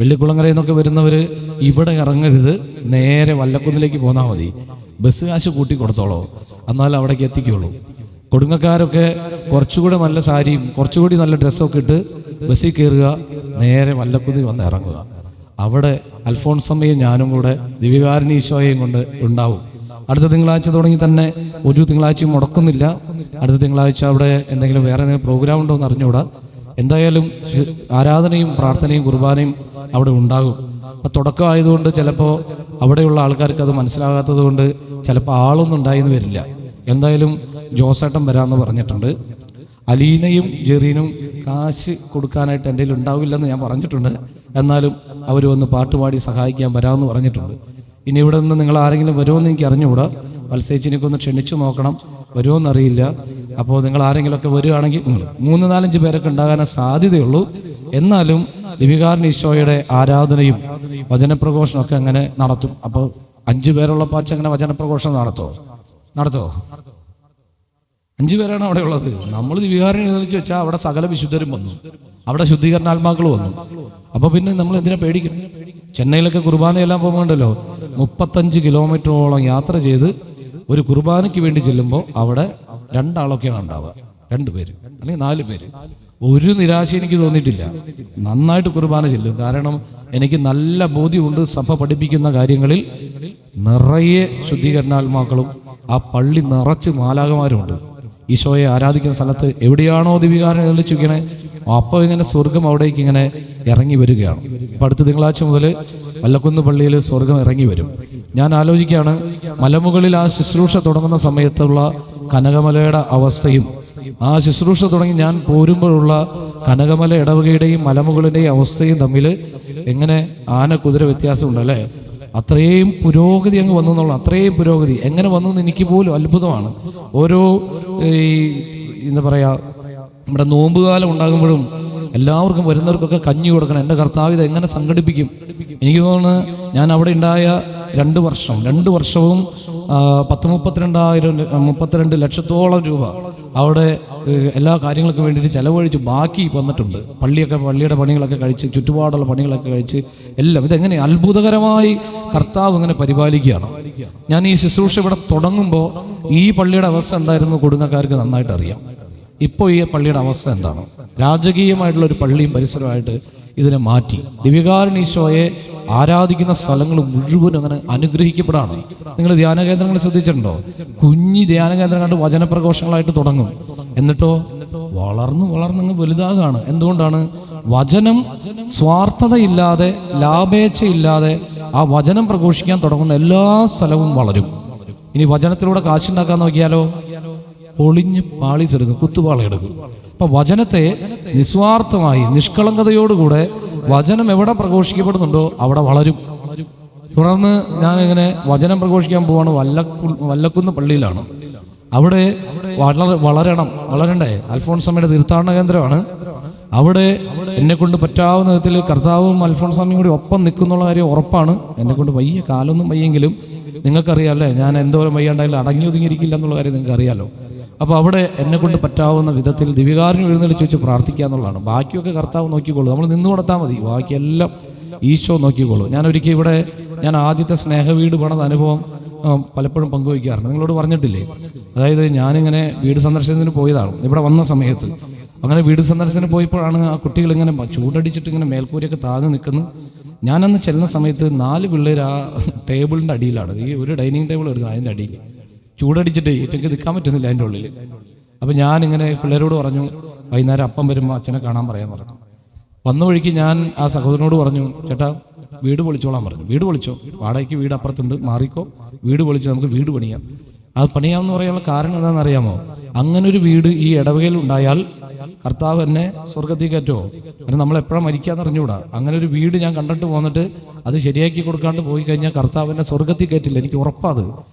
[SPEAKER 1] വെള്ളിക്കുളങ്ങരയിൽ നിന്നൊക്കെ വരുന്നവർ ഇവിടെ ഇറങ്ങരുത്, നേരെ വല്ലക്കുന്നിലേക്ക് പോന്നാൽ മതി. ബസ് കാശ് കൂട്ടി കൊടുത്തോളൂ, എന്നാലും അവിടേക്ക് എത്തിക്കുള്ളൂ. കൊടുങ്ങക്കാരൊക്കെ കുറച്ചുകൂടെ നല്ല സാരിയും കുറച്ചുകൂടി നല്ല ഡ്രസ്സൊക്കെ ഇട്ട് ബസ്സിൽ കയറുക, നേരെ വല്ലക്കുന്നിൽ വന്ന് ഇറങ്ങുക. അവിടെ അൽഫോൺസമ്മയും ഞാനും കൂടെ ദിവ്യകാരുണ്യ ഈശോയെയും കൊണ്ട് ഉണ്ടാവും. അടുത്ത തിങ്കളാഴ്ച തുടങ്ങി തന്നെ ഒരു തിങ്കളാഴ്ചയും മുടക്കുന്നില്ല. അടുത്ത തിങ്കളാഴ്ച അവിടെ എന്തെങ്കിലും വേറെ എന്തെങ്കിലും പ്രോഗ്രാം ഉണ്ടോ എന്ന് അറിഞ്ഞുകൂടാ. എന്തായാലും ആരാധനയും പ്രാർത്ഥനയും കുർബാനയും അവിടെ ഉണ്ടാകും. അപ്പം തുടക്കമായതുകൊണ്ട് ചിലപ്പോൾ അവിടെയുള്ള ആൾക്കാർക്ക് അത് മനസ്സിലാകാത്തത് കൊണ്ട് ചിലപ്പോൾ ആളൊന്നും ഉണ്ടായിന്ന് വരില്ല. എന്തായാലും ജോസേട്ടൻ വരാമെന്ന് പറഞ്ഞിട്ടുണ്ട്. അലീനയും ജെറീനും കാശ് കൊടുക്കാനായിട്ട് എൻ്റെ കയ്യിൽ ഉണ്ടാവില്ലെന്ന് ഞാൻ പറഞ്ഞിട്ടുണ്ട്. എന്നാലും അവർ വന്ന് പാട്ടുപാടി സഹായിക്കാൻ വരാമെന്ന് പറഞ്ഞിട്ടുണ്ട്. ഇനി ഇവിടെ നിന്ന് നിങ്ങൾ ആരെങ്കിലും വരുമോയെന്ന് എനിക്ക് അറിഞ്ഞുകൂടാ. വത്സേച്ചിനെയൊക്കെ ഒന്ന് ക്ഷണിച്ചു നോക്കണം, വരുമോയെന്നറിയില്ല. അപ്പോൾ നിങ്ങൾ ആരെങ്കിലുമൊക്കെ വരികയാണെങ്കിൽ നിങ്ങൾ 3-4 പേരൊക്കെ ഉണ്ടാകാനേ സാധ്യതയുള്ളൂ. എന്നാലും ദിവ്യകാരുണ്യ ഈശോയുടെ ആരാധനയും വചനപ്രഘോഷണമൊക്കെ അങ്ങനെ നടത്തും. അപ്പോൾ 5 പേരുള്ള പാച്ച് അങ്ങനെ വചനപ്രഘോഷണം നടത്തോ? 5 പേരാണ് അവിടെ ഉള്ളത്. നമ്മൾ ദിവ്യകാരുണ്യം എഴുന്നള്ളിച്ച് വെച്ചാൽ അവിടെ സകല വിശുദ്ധരും വന്നു, അവിടെ ശുദ്ധീകരണാത്മാക്കൾ വന്നു. അപ്പോൾ പിന്നെ നമ്മൾ എന്തിനാ പേടിക്കണം? ചെന്നൈയിലൊക്കെ കുർബാനയെല്ലാം പോകുന്നുണ്ടല്ലോ, 35 കിലോമീറ്ററോളം യാത്ര ചെയ്ത് ഒരു കുർബാനയ്ക്ക് വേണ്ടി ചെല്ലുമ്പോൾ അവിടെ 2 ആളൊക്കെയാണ് ഉണ്ടാവുക. 2 പേര് അല്ലെങ്കിൽ 4 പേര്. ഒരു നിരാശ എനിക്ക് തോന്നിയിട്ടില്ല. നന്നായിട്ട് കുർബാന ചെല്ലും. കാരണം എനിക്ക് നല്ല ബോധ്യമുണ്ട്, സഭ പഠിപ്പിക്കുന്ന കാര്യങ്ങളിൽ നിറയെ ശുദ്ധീകരണാത്മാക്കളും ആ പള്ളി നിറച്ച് മാലാഖമാരുമുണ്ട്. ഈശോയെ ആരാധിക്കുന്ന സ്ഥലത്ത് എവിടെയാണോ ദിവ്യകാരുണ്യം എഴുന്നള്ളിച്ചിരിക്കണേ, അപ്പോൾ ഇങ്ങനെ സ്വർഗം അവിടേക്ക് ഇങ്ങനെ ഇറങ്ങി വരികയാണ്. അപ്പം അടുത്ത തിങ്കളാഴ്ച മുതൽ വല്ലക്കുന്ന് പള്ളിയിൽ സ്വർഗം ഇറങ്ങി വരും. ഞാൻ ആലോചിക്കുകയാണ്, മലമുകളിൽ ആ ശുശ്രൂഷ തുടങ്ങുന്ന സമയത്തുള്ള കനകമലയുടെ അവസ്ഥയും ആ ശുശ്രൂഷ തുടങ്ങി ഞാൻ പോരുമ്പോഴുള്ള കനകമല ഇടവകയുടെയും മലമുകളിൻ്റെയും അവസ്ഥയും തമ്മിൽ എങ്ങനെ കുതിര വ്യത്യാസമുണ്ട് അല്ലേ? അത്രയും പുരോഗതി അങ്ങ് വന്നു എന്നുള്ള, അത്രയും പുരോഗതി എങ്ങനെ വന്നു എന്ന് എനിക്ക് പോലും അത്ഭുതമാണ്. ഓരോ എന്താ പറയുക, നമ്മുടെ നോമ്പുകാലം ഉണ്ടാകുമ്പോഴും എല്ലാവർക്കും വരുന്നവർക്കൊക്കെ കഞ്ഞി കൊടുക്കണം. എൻ്റെ കർത്താവ് ഇത് എങ്ങനെ സംഘടിപ്പിക്കും? എനിക്ക് തോന്നുന്നു ഞാൻ അവിടെ ഉണ്ടായ 2 വർഷവും 32 ലക്ഷത്തോളം രൂപ അവിടെ എല്ലാ കാര്യങ്ങൾക്കും വേണ്ടിയിട്ട് ചെലവഴിച്ച് ബാക്കി വന്നിട്ടുണ്ട്. പള്ളിയുടെ പണികളൊക്കെ കഴിച്ച്, ചുറ്റുപാടുള്ള പണികളൊക്കെ കഴിച്ച് എല്ലാം. ഇതെങ്ങനെ അത്ഭുതകരമായി കർത്താവ് ഇങ്ങനെ പരിപാലിക്കുകയാണ്. ഞാൻ ഈ ശുശ്രൂഷ ഇവിടെ തുടങ്ങുമ്പോൾ ഈ പള്ളിയുടെ അവസ്ഥ എന്തായിരുന്നു കൊടുങ്ങക്കാർക്ക് നന്നായിട്ട് അറിയാം. ഇപ്പോൾ ഈ പള്ളിയുടെ അവസ്ഥ എന്താണ്? രാജകീയമായിട്ടുള്ള ഒരു പള്ളിയും പരിസരമായിട്ട് ഇതിനെ മാറ്റി ദിവ്യകാരുണ്യ ഈശോയെ ആരാധിക്കുന്ന സ്ഥലങ്ങൾ മുഴുവനും അങ്ങനെ അനുഗ്രഹിക്കപ്പെടാണ്. നിങ്ങൾ ധ്യാന കേന്ദ്രങ്ങൾ ശ്രദ്ധിച്ചിട്ടുണ്ടോ? കുഞ്ഞി ധ്യാന കേന്ദ്രം കണ്ട് വചനപ്രഘോഷങ്ങളായിട്ട് തുടങ്ങും, എന്നിട്ടോ വളർന്ന് വലുതാകാണ്. എന്തുകൊണ്ടാണ്? വചനം സ്വാർത്ഥതയില്ലാതെ ലാഭേച്ഛയില്ലാതെ ആ വചനം പ്രഘോഷിക്കാൻ തുടങ്ങുന്ന എല്ലാ സ്ഥലവും വളരും. ഇനി വചനത്തിലൂടെ കാശുണ്ടാക്കാൻ നോക്കിയാലോ, പൊളിഞ്ഞ് പാളിച്ചെടുക്കും, കുത്തുപാളയെടുക്കും. അപ്പൊ വചനത്തെ നിസ്വാർത്ഥമായി നിഷ്കളങ്കതയോടുകൂടെ വചനം എവിടെ പ്രഘോഷിക്കപ്പെടുന്നുണ്ടോ അവിടെ വളരും. തുടർന്ന് ഞാൻ ഇങ്ങനെ വചനം പ്രഘോഷിക്കാൻ പോവാണ്. വല്ലക്കുന്ന് പള്ളിയിലാണ്. അവിടെ വളരണ്ടേ? അൽഫോൺസമ്മയുടെ തീർത്ഥാടന കേന്ദ്രമാണ്. അവിടെ എന്നെ കൊണ്ട് പറ്റാവുന്ന വിധത്തിൽ കർത്താവും അൽഫോൺസാമ്മയും കൂടി ഒപ്പം നിൽക്കുന്നുള്ള കാര്യം ഉറപ്പാണ്. എന്നെ കൊണ്ട് കാലൊന്നും വയ്യെങ്കിലും നിങ്ങൾക്കറിയാമല്ലേ, ഞാൻ എന്തോരം വയ്യാണ്ടായാലും അടങ്ങി ഒതുങ്ങിയിരിക്കില്ല എന്നുള്ള കാര്യം നിങ്ങൾക്ക് അറിയാമല്ലോ. അപ്പോൾ അവിടെ എന്നെ കൊണ്ട് പറ്റാവുന്ന വിധത്തിൽ ദിവികാരനും എഴുന്നേൽച്ച് വെച്ച് പ്രാർത്ഥിക്കുക എന്നുള്ളതാണ്. ബാക്കിയൊക്കെ കർത്താവ് നോക്കിക്കോളൂ, നമ്മൾ നിന്ന് കൊടുത്താൽ മതി, ബാക്കിയെല്ലാം ഈശോ നോക്കിക്കോളൂ. ഞാൻ ഒരിക്കൽ ഇവിടെ ഞാൻ ആദ്യത്തെ സ്നേഹവീട് പണിത അനുഭവം പലപ്പോഴും പങ്കുവയ്ക്കാറുണ്ട്, നിങ്ങളോട് പറഞ്ഞിട്ടില്ലേ? അതായത് ഞാനിങ്ങനെ വീട് സന്ദർശനത്തിന് പോയതാണ് ഇവിടെ വന്ന സമയത്ത്. അങ്ങനെ വീട് സന്ദർശനത്തിന് പോയപ്പോഴാണ് ആ കുട്ടികളിങ്ങനെ ചൂടടിച്ചിട്ട് ഇങ്ങനെ മേൽക്കൂരയൊക്കെ താഴ്ന്നു നിൽക്കുന്നു. ഞാനന്ന് ചെല്ലുന്ന സമയത്ത് 4 പിള്ളേർ ആ ടേബിളിൻ്റെ അടിയിലാണ്, ഈ ഒരു ഡൈനിങ് ടേബിൾ എടുക്കണം, അതിൻ്റെ അടിയിൽ ചൂടടിച്ചിട്ട് എനിക്ക് നിൽക്കാൻ പറ്റുന്നില്ല അതിൻ്റെ ഉള്ളിൽ. അപ്പം ഞാനിങ്ങനെ പിള്ളേരോട് പറഞ്ഞു, വൈകുന്നേരം അപ്പം വരുമ്പോൾ അച്ഛനെ കാണാൻ പറയാൻ പറഞ്ഞു. വന്ന വഴിക്ക് ഞാൻ ആ സഹോദരനോട് പറഞ്ഞു, ചേട്ടാ വീട് പൊളിച്ചോളാൻ പറഞ്ഞു. വീട് പൊളിച്ചോ, വാടകയ്ക്ക് വീട് അപ്പുറത്തുണ്ട്, മാറിക്കോ, വീട് പൊളിച്ചോ, നമുക്ക് വീട് പണിയാം. അത് പണിയാമെന്ന് പറയാനുള്ള കാരണം എന്താണെന്ന് അറിയാമോ? അങ്ങനൊരു വീട് ഈ ഇടവകയിൽ ഉണ്ടായാൽ കർത്താവ് എന്നെ സ്വർഗത്തിൽ കയറ്റുമോ? കാരണം നമ്മൾ എപ്പോഴാണ് മരിക്കാന്ന് അറിഞ്ഞുകൂടാ. അങ്ങനെ ഒരു വീട് ഞാൻ കണ്ടിട്ട് പോന്നിട്ട് അത് ശരിയാക്കി കൊടുക്കാണ്ട് പോയി കഴിഞ്ഞാൽ കർത്താവ് എന്നെ സ്വർഗത്തിൽ കയറ്റില്ല, എനിക്ക് ഉറപ്പാത്.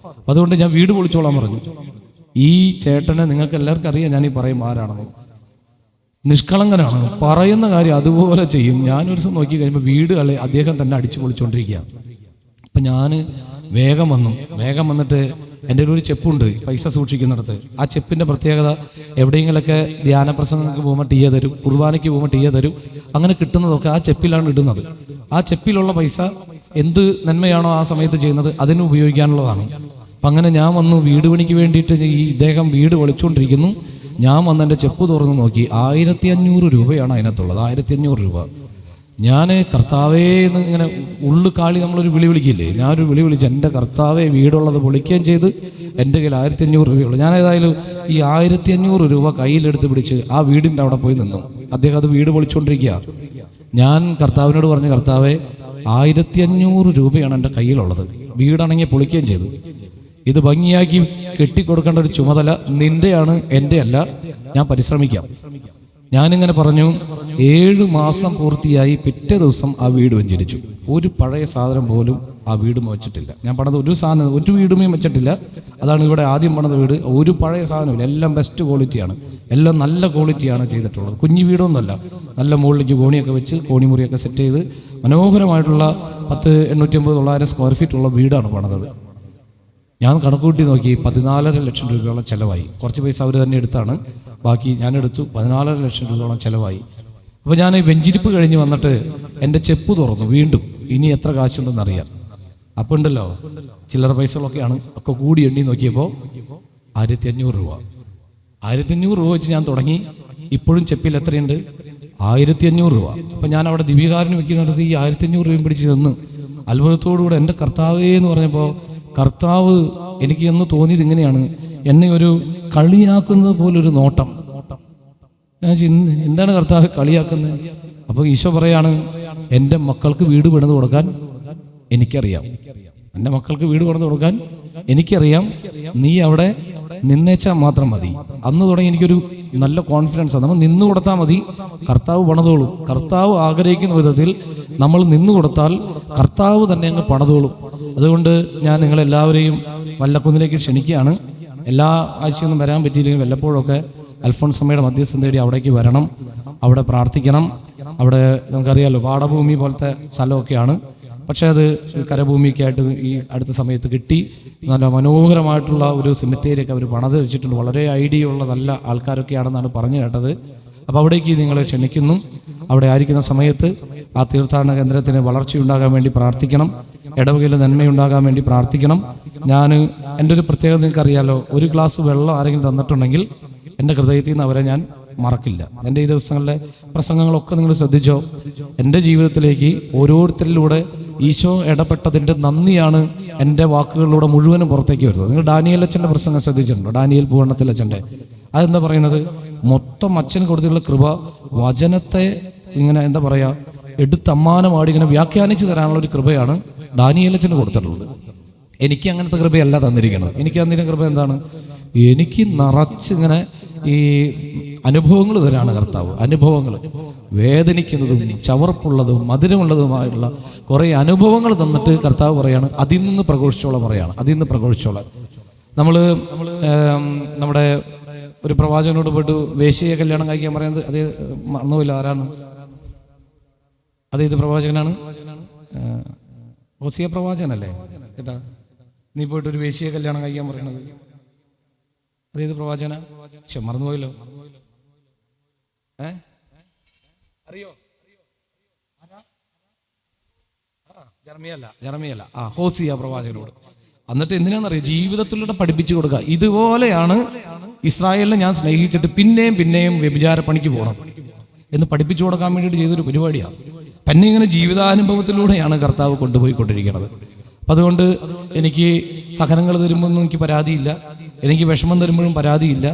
[SPEAKER 1] അതുകൊണ്ട് ഞാൻ വീട് പൊളിച്ചോളാൻ പറഞ്ഞു. ഈ ചേട്ടനെ നിങ്ങൾക്ക് എല്ലാവർക്കും അറിയാം ഞാൻ ഈ പറയും ആരാണെന്ന്. നിഷ്കളങ്കനാണ്, പറയുന്ന കാര്യം അതുപോലെ ചെയ്യും. ഞാനൊരു ദിവസം നോക്കി കഴിയുമ്പോൾ വീട് അദ്ദേഹം തന്നെ അടിച്ചു പൊളിച്ചുകൊണ്ടിരിക്കുക. അപ്പം ഞാൻ വേഗം വന്നിട്ട് എൻ്റെ ഒരു ചെപ്പുണ്ട് പൈസ സൂക്ഷിക്കുന്നിടത്ത്. ആ ചെപ്പിൻ്റെ പ്രത്യേകത, എവിടെയെങ്കിലൊക്കെ ധ്യാന പ്രസംഗങ്ങൾക്ക് പോകുമ്പോൾ ടീയ തരും, കുർബാനയ്ക്ക് പോകുമ്പോൾ ടീയ തരും, അങ്ങനെ കിട്ടുന്നതൊക്കെ ആ ചെപ്പിലാണ് ഇടുന്നത്. ആ ചെപ്പിലുള്ള പൈസ എന്ത് നന്മയാണോ ആ സമയത്ത് ചെയ്യുന്നത് അതിന് ഉപയോഗിക്കാനുള്ളതാണ്. അപ്പം അങ്ങനെ ഞാൻ വന്നു, വീട് പണിക്ക് വേണ്ടിയിട്ട് ഇദ്ദേഹം വീട് പൊളിച്ചുകൊണ്ടിരിക്കുന്നു. ഞാൻ വന്ന് എൻ്റെ ചെപ്പ് തുറന്ന് നോക്കി, 1500 രൂപയാണ് അതിനകത്തുള്ളത്. 1500 രൂപ. ഞാൻ കർത്താവേ എന്ന് ഇങ്ങനെ ഉള്ളു കാളി നമ്മളൊരു വിളിക്കില്ലേ, ഞാനൊരു വിളിച്ച് എൻ്റെ കർത്താവെ വീടുള്ളത് പൊളിക്കുകയും ചെയ്ത് എൻ്റെ കയ്യിൽ 1500 രൂപയുള്ളൂ. ഞാൻ ഏതായാലും ഈ 1500 രൂപ കയ്യിലെടുത്ത് പിടിച്ച് ആ വീടിൻ്റെ അവിടെ പോയി നിന്നു. അദ്ദേഹം അത് വീട് പൊളിച്ചുകൊണ്ടിരിക്കുക. ഞാൻ കർത്താവിനോട് പറഞ്ഞു, കർത്താവെ 1500 രൂപയാണ് എൻ്റെ കയ്യിലുള്ളത്, വീടാണെങ്കിൽ പൊളിക്കുകയും ചെയ്തു. ഇത് ഭംഗിയാക്കി കെട്ടിക്കൊടുക്കേണ്ട ഒരു ചുമതല നിന്റെയാണ്, എൻ്റെ അല്ല. ഞാൻ പരിശ്രമിക്കാം. ഞാനിങ്ങനെ പറഞ്ഞു. 7 മാസം പൂർത്തിയായി. പിറ്റേ ദിവസം ആ വീട് വെഞ്ചരിച്ചു. ഒരു പഴയ സാധനം പോലും ആ വീടും വെച്ചിട്ടില്ല. ഞാൻ പണിത് ഒരു സാധനം, ഒരു വീടുമേ വെച്ചിട്ടില്ല. അതാണ് ഇവിടെ ആദ്യം പണിത വീട്. ഒരു പഴയ സാധനമില്ല, എല്ലാം ബെസ്റ്റ് ക്വാളിറ്റിയാണ്, എല്ലാം നല്ല ക്വാളിറ്റിയാണ് ചെയ്തിട്ടുള്ളത്. കുഞ്ഞു വീടൊന്നുമല്ല, നല്ല മുകളിലേക്ക് കോണിയൊക്കെ വെച്ച് കോണിമുറിയൊക്കെ സെറ്റ് ചെയ്ത് മനോഹരമായിട്ടുള്ള 800-900 സ്ക്വയർ ഫീറ്റ് ഉള്ള വീടാണ് പണിതത്. ഞാൻ കണക്കുകൂട്ടി നോക്കി, 14.5 ലക്ഷം രൂപയോളം ചിലവായി. കുറച്ച് പൈസ അവർ തന്നെ എടുത്താണ്, ബാക്കി ഞാൻ എടുത്തു. 14.5 ലക്ഷം രൂപയോളം ചിലവായി. അപ്പോൾ ഞാൻ വെഞ്ചിരിപ്പ് കഴിഞ്ഞ് വന്നിട്ട് എൻ്റെ ചെപ്പ് തുറന്നു വീണ്ടും, ഇനി എത്ര കാശുണ്ടെന്ന് അറിയാം. അപ്പോൾ ഉണ്ടല്ലോ ചില്ലറ പൈസകളൊക്കെയാണ്, ഒക്കെ കൂടി എണ്ണി നോക്കിയപ്പോൾ 1500 രൂപ. 1500 രൂപ വെച്ച് ഞാൻ തുടങ്ങി. ഇപ്പോഴും ചെപ്പിൽ എത്രയുണ്ട്? 1500 രൂപ. അപ്പം ഞാൻ അവിടെ ദിവ്യകാരന് വെക്കുന്നിടത്ത് ഈ 1500 രൂപയും പിടിച്ച് നിന്ന് അത്ഭുതത്തോടുകൂടെ എൻ്റെ കർത്താവേ എന്ന് പറഞ്ഞപ്പോൾ കർത്താവ് എനിക്ക് എന്ന് തോന്നിയത് ഇങ്ങനെയാണ്, എന്നെ ഒരു കളിയാക്കുന്നത് പോലൊരു നോട്ടം. എന്താണ് കർത്താവ് കളിയാക്കുന്നത്? അപ്പോൾ ഈശോ പറയാണ്, എൻ്റെ മക്കൾക്ക് വീട് പണിത് കൊടുക്കാൻ എനിക്കറിയാം, എൻ്റെ മക്കൾക്ക് വീട് പണിത് കൊടുക്കാൻ എനിക്കറിയാം. നീ അവിടെ നിന്നേച്ചാൽ മാത്രം മതി. അന്ന് തുടങ്ങി എനിക്കൊരു നല്ല കോൺഫിഡൻസാണ്. നമ്മൾ നിന്നു കൊടുത്താൽ മതി, കർത്താവ് പണിതോളും. കർത്താവ് ആഗ്രഹിക്കുന്ന വിധത്തിൽ നമ്മൾ നിന്നു കൊടുത്താൽ കർത്താവ് തന്നെ അങ്ങ് പണിതോളും. അതുകൊണ്ട് ഞാൻ നിങ്ങളെല്ലാവരെയും വല്ലക്കുന്നിലേക്ക് ക്ഷണിക്കുകയാണ്. എല്ലാ ആഴ്ചയൊന്നും വരാൻ പറ്റിയില്ലെങ്കിൽ വല്ലപ്പോഴൊക്കെ അൽഫോൻസമ്മയുടെ മധ്യസ്ഥം തേടി അവിടേക്ക് വരണം, അവിടെ പ്രാർത്ഥിക്കണം. അവിടെ നമുക്കറിയാമല്ലോ പാടഭൂമി പോലത്തെ സ്ഥലമൊക്കെയാണ്, പക്ഷേ അത് കരഭൂമിയൊക്കെ ആയിട്ട് ഈ അടുത്ത സമയത്ത് കിട്ടി. നല്ല മനോഹരമായിട്ടുള്ള ഒരു സെമിത്തേരിയൊക്കെ അവർ പണിത് വെച്ചിട്ടുണ്ട്. വളരെ ഐഡിയ ഉള്ള നല്ല ആൾക്കാരൊക്കെയാണെന്നാണ് പറഞ്ഞു കേട്ടത്. അപ്പോൾ അവിടേക്ക് നിങ്ങളെ ക്ഷണിക്കുന്നു. അവിടെ ആയിരിക്കുന്ന സമയത്ത് ആ തീർത്ഥാടന കേന്ദ്രത്തിന് വളർച്ചയുണ്ടാകാൻ വേണ്ടി പ്രാർത്ഥിക്കണം, ഇടവകയിൽ നന്മയുണ്ടാകാൻ വേണ്ടി പ്രാർത്ഥിക്കണം. ഞാൻ എൻ്റെ ഒരു പ്രത്യേകത നിങ്ങൾക്കറിയാലോ, ഒരു ഗ്ലാസ് വെള്ളം ആരെങ്കിലും തന്നിട്ടുണ്ടെങ്കിൽ എൻ്റെ ഹൃദയത്തിൽ നിന്ന് അവരെ ഞാൻ മറക്കില്ല. എൻ്റെ ഈ ദിവസങ്ങളിലെ പ്രസംഗങ്ങളൊക്കെ നിങ്ങൾ ശ്രദ്ധിച്ചോ, എൻ്റെ ജീവിതത്തിലേക്ക് ഓരോരുത്തരിലൂടെ ഈശോ ഇടപെട്ടതിൻ്റെ നന്ദിയാണ് എൻ്റെ വാക്കുകളിലൂടെ മുഴുവനും പുറത്തേക്ക് വരുന്നത്. നിങ്ങൾ ഡാനിയേൽ അച്ഛൻ്റെ പ്രസംഗം ശ്രദ്ധിച്ചിട്ടുണ്ടോ? ഡാനിയേൽ പൂവണ്ണത്തിൽ അച്ഛൻ്റെ അതെന്താ പറയുന്നത്? മൊത്തം അച്ഛന് കൊടുത്തിട്ടുള്ള കൃപ വചനത്തെ ഇങ്ങനെ എന്താ പറയുക, എടുത്തമ്മാനമാടി ഇങ്ങനെ വ്യാഖ്യാനിച്ചു തരാനുള്ള ഒരു കൃപയാണ് ഡാനിയേൽ അച്ഛന് കൊടുത്തിട്ടുള്ളത്. എനിക്ക് അങ്ങനത്തെ കൃപയല്ല തന്നിരിക്കുന്നത്. എനിക്ക് തന്നിരിക്കുന്ന കൃപ എന്താണ്? എനിക്ക് നിറച്ചിങ്ങനെ ഈ അനുഭവങ്ങൾ തരാണ് കർത്താവ്. അനുഭവങ്ങൾ, വേദനിക്കുന്നതും ചവർപ്പുള്ളതും മധുരമുള്ളതുമായിട്ടുള്ള കുറേ അനുഭവങ്ങൾ തന്നിട്ട് കർത്താവ് പറയാണ്, അതിൽ നിന്ന് പ്രഘോഷിച്ചോളം പറയാണ്, അതിൽ നിന്ന് പ്രഘോഷിച്ചോളാം. നമ്മുടെ ഒരു പ്രവാചകനോട് പോയിട്ട് വേശ്യയെ കല്യാണം കഴിക്കാൻ പറയുന്നത്, അത് മറന്നുമില്ല, ആരാണ്? അത് ഇത് പ്രവാചകനാണ്, ഹോസിയ പ്രവാചകനല്ലേ കേട്ടാ? നീ പോയിട്ട് ഒരു വേശ്യയെ കല്യാണം കഴിക്കാൻ പറയണത്? അതേത് പ്രവാചകന? പക്ഷെ മറന്നുപോയല്ലോ. അറിയോ? ജർമിയല്ല, ഹോസിയ പ്രവാചകനോട്. എന്നിട്ട് എന്തിനാണെന്നറിയോ? ജീവിതത്തിലൂടെ പഠിപ്പിച്ചു കൊടുക്കുക. ഇതുപോലെയാണ് ഇസ്രായേലിനെ ഞാൻ സ്നേഹിച്ചിട്ട് പിന്നെയും വ്യഭിചാര പണിക്ക് പോകണം എന്ന് പഠിപ്പിച്ചു കൊടുക്കാൻ വേണ്ടിയിട്ട് ചെയ്തൊരു പരിപാടിയാണ്. തന്നെ ഇങ്ങനെ ജീവിതാനുഭവത്തിലൂടെയാണ് കർത്താവ് കൊണ്ടുപോയിക്കൊണ്ടിരിക്കുന്നത്. അപ്പം അതുകൊണ്ട് എനിക്ക് സഹനങ്ങൾ തരുമ്പോഴൊന്നും എനിക്ക് പരാതിയില്ല, എനിക്ക് വിഷമം തരുമ്പോഴും പരാതിയില്ല.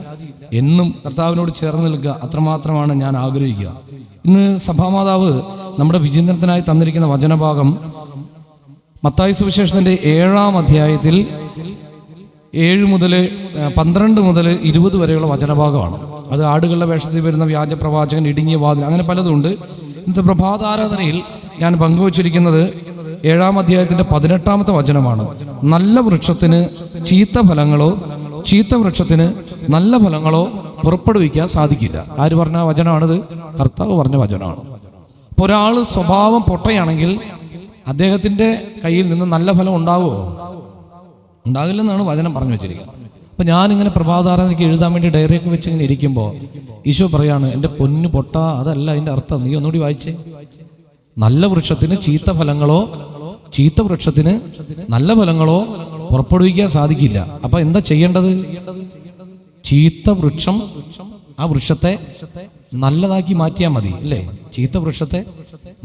[SPEAKER 1] എന്നും കർത്താവിനോട് ചേർന്ന് നിൽക്കുക, അത്രമാത്രമാണ് ഞാൻ ആഗ്രഹിക്കുക. ഇന്ന് സഭാമാതാവ് നമ്മുടെ വിചിന്തനത്തിനായി തന്നിരിക്കുന്ന വചനഭാഗം മത്തായി സുവിശേഷത്തിന്റെ 7-ാം അധ്യായത്തിൽ 7 മുതൽ 12 മുതൽ 20 വരെയുള്ള വചനഭാഗമാണ്. അത് ആടുകളുടെ വേഷത്തിൽ വരുന്ന വ്യാജ പ്രവാചകൻ, ഇടുങ്ങിയ വാതിൽ, അങ്ങനെ പലതുണ്ട്. ഇന്നത്തെ പ്രഭാതാരാധനയിൽ ഞാൻ പങ്കുവച്ചിരിക്കുന്നത് 7-ാം അധ്യായത്തിന്റെ 18-ാമത്തെ വചനമാണ്. നല്ല വൃക്ഷത്തിന് ചീത്ത ഫലങ്ങളോ ചീത്ത വൃക്ഷത്തിന് നല്ല ഫലങ്ങളോ പുറപ്പെടുവിക്കാൻ സാധിക്കില്ല. ആര് പറഞ്ഞ വചനമാണിത്? കർത്താവ് പറഞ്ഞ വചനമാണ്. അപ്പോൾ ഒരാൾ സ്വഭാവം പൊട്ടയാണെങ്കിൽ അദ്ദേഹത്തിന്റെ കയ്യിൽ നിന്ന് നല്ല ഫലം ഉണ്ടാവുമോ? ഉണ്ടാകില്ലെന്നാണ് വചനം പറഞ്ഞു വെച്ചിരിക്കുന്നത്. അപ്പൊ ഞാനിങ്ങനെ പ്രഭാതാരാധനയ്ക്ക് എഴുതാൻ വേണ്ടി ഡയറിയൊക്കെ വെച്ച് ഇങ്ങനെ ഇരിക്കുമ്പോൾ ഈശോ പറയാണ്, എൻ്റെ പൊന്നു പൊട്ട, അതല്ല അതിന്റെ അർത്ഥം. നീ ഒന്നുകൂടി വായിച്ചേ. നല്ല വൃക്ഷത്തിന് ചീത്ത ഫലങ്ങളോ ചീത്ത വൃക്ഷത്തിന് നല്ല ഫലങ്ങളോ പുറപ്പെടുവിക്കാൻ സാധിക്കില്ല. അപ്പൊ എന്താ ചെയ്യേണ്ടത്? ചീത്ത വൃക്ഷം ആ വൃക്ഷത്തെ നല്ലതാക്കി മാറ്റിയാൽ മതി, അല്ലേ? ചീത്ത വൃക്ഷത്തെ